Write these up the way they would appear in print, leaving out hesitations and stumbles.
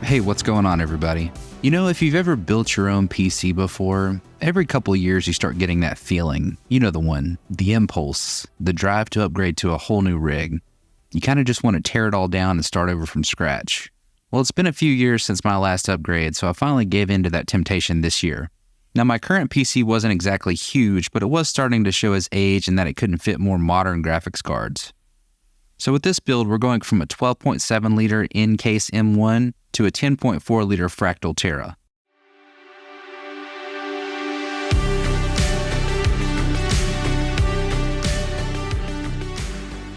Hey, what's going on, everybody? You know, if you've ever built your own PC before, every couple of years you start getting that feeling. You know the one, the impulse, the drive to upgrade to a whole new rig. You kind of just want to tear it all down and start over from scratch. Well, it's been a few years since my last upgrade, so I finally gave in to that temptation this year. Now, my current PC wasn't exactly huge, but it was starting to show its age and that it couldn't fit more modern graphics cards. So with this build, we're going from a 12.7 liter in-case M1 to a 10.4 liter Fractal Terra.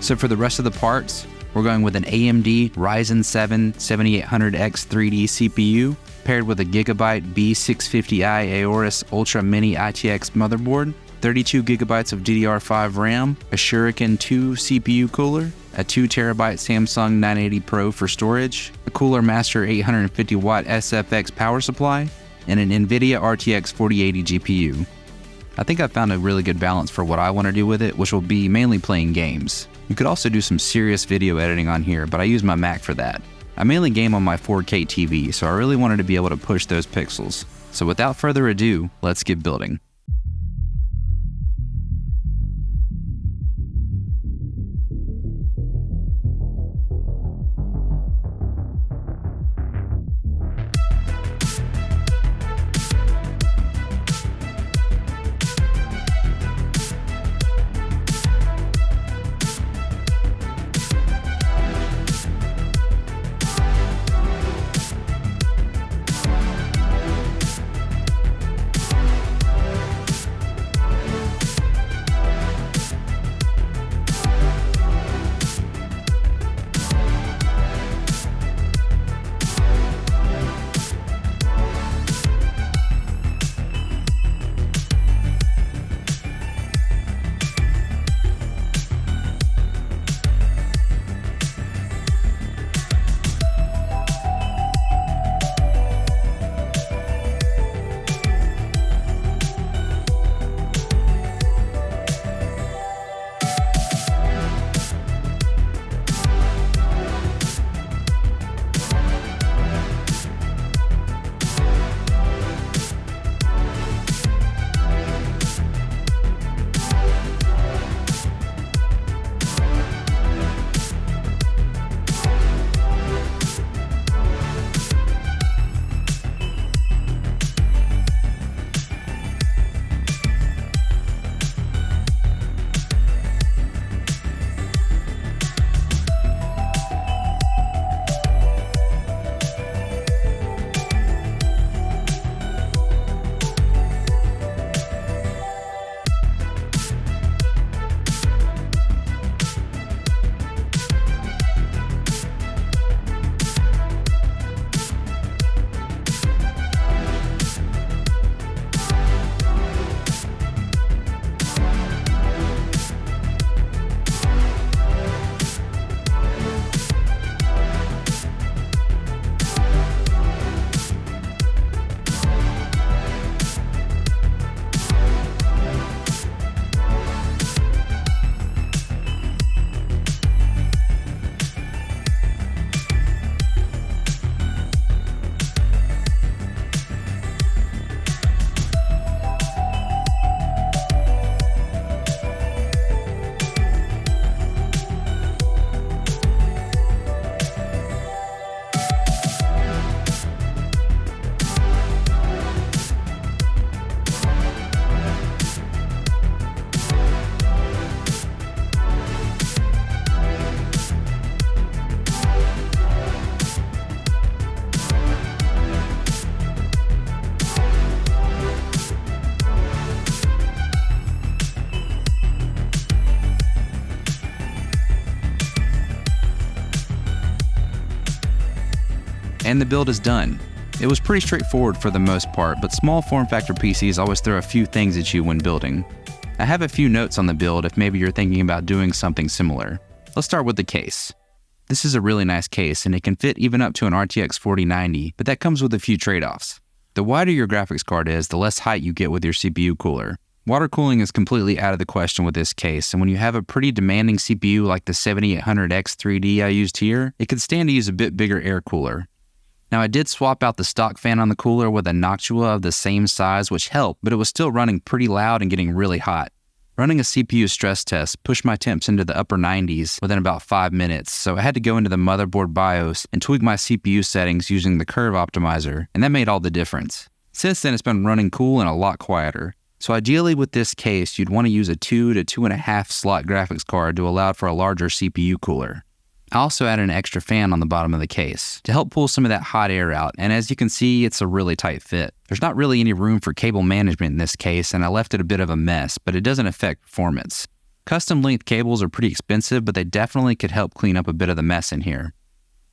So for the rest of the parts, we're going with an AMD Ryzen 7 7800X 3D CPU paired with a Gigabyte B650i Aorus Ultra Mini ITX motherboard, 32 gigabytes of DDR5 RAM, a Shuriken 2 CPU cooler, a 2TB Samsung 980 Pro for storage, a Cooler Master 850W SFX power supply, and an NVIDIA RTX 4080 GPU. I think I've found a really good balance for what I want to do with it, which will be mainly playing games. You could also do some serious video editing on here, but I use my Mac for that. I mainly game on my 4K TV, so I really wanted to be able to push those pixels. So without further ado, let's get building. And the build is done. It was pretty straightforward for the most part, but small form factor PCs always throw a few things at you when building. I have a few notes on the build if maybe you're thinking about doing something similar. Let's start with the case. This is a really nice case and it can fit even up to an RTX 4090, but that comes with a few trade-offs. The wider your graphics card is, the less height you get with your CPU cooler. Water cooling is completely out of the question with this case, and when you have a pretty demanding CPU like the 7800X 3D I used here, it could stand to use a bit bigger air cooler. Now I did swap out the stock fan on the cooler with a Noctua of the same size, which helped, but it was still running pretty loud and getting really hot. Running a CPU stress test pushed my temps into the upper 90s within about 5 minutes, so I had to go into the motherboard BIOS and tweak my CPU settings using the curve optimizer, and that made all the difference. Since then, it's been running cool and a lot quieter. So ideally with this case, you'd want to use a 2 to 2.5 slot graphics card to allow for a larger CPU cooler. I also added an extra fan on the bottom of the case to help pull some of that hot air out, and as you can see, it's a really tight fit. There's not really any room for cable management in this case, and I left it a bit of a mess, but it doesn't affect performance. Custom length cables are pretty expensive, but they definitely could help clean up a bit of the mess in here.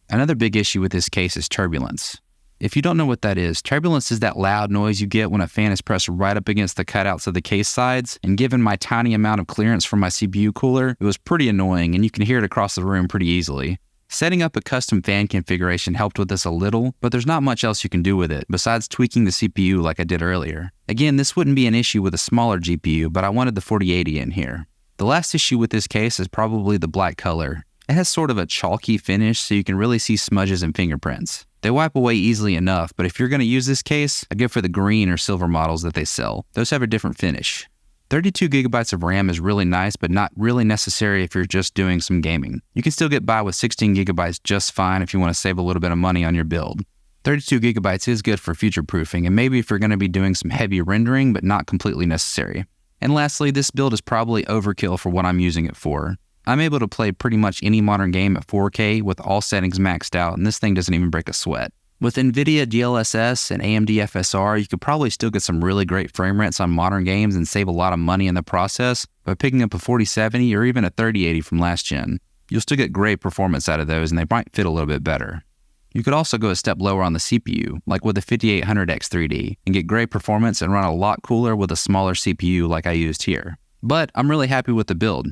Another big issue with this case is turbulence. If you don't know what that is, turbulence is that loud noise you get when a fan is pressed right up against the cutouts of the case sides, and given my tiny amount of clearance from my CPU cooler, it was pretty annoying and you can hear it across the room pretty easily. Setting up a custom fan configuration helped with this a little, but there's not much else you can do with it besides tweaking the CPU like I did earlier. Again, this wouldn't be an issue with a smaller GPU, but I wanted the 4080 in here. The last issue with this case is probably the black color. It has sort of a chalky finish, so you can really see smudges and fingerprints. They wipe away easily enough, but if you're going to use this case, I go for the green or silver models that they sell. Those have a different finish. 32GB of RAM is really nice, but not really necessary if you're just doing some gaming. You can still get by with 16GB just fine if you want to save a little bit of money on your build. 32GB is good for future-proofing, and maybe if you're going to be doing some heavy rendering, but not completely necessary. And lastly, this build is probably overkill for what I'm using it for. I'm able to play pretty much any modern game at 4K with all settings maxed out, and this thing doesn't even break a sweat. With NVIDIA DLSS and AMD FSR, you could probably still get some really great frame rates on modern games and save a lot of money in the process by picking up a 4070 or even a 3080 from last gen. You'll still get great performance out of those, and they might fit a little bit better. You could also go a step lower on the CPU, like with the 5800X3D, and get great performance and run a lot cooler with a smaller CPU like I used here. But I'm really happy with the build.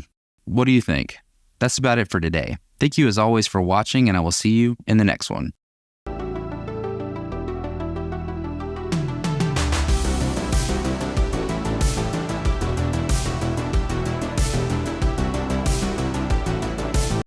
What do you think? That's about it for today. Thank you as always for watching, and I will see you in the next one.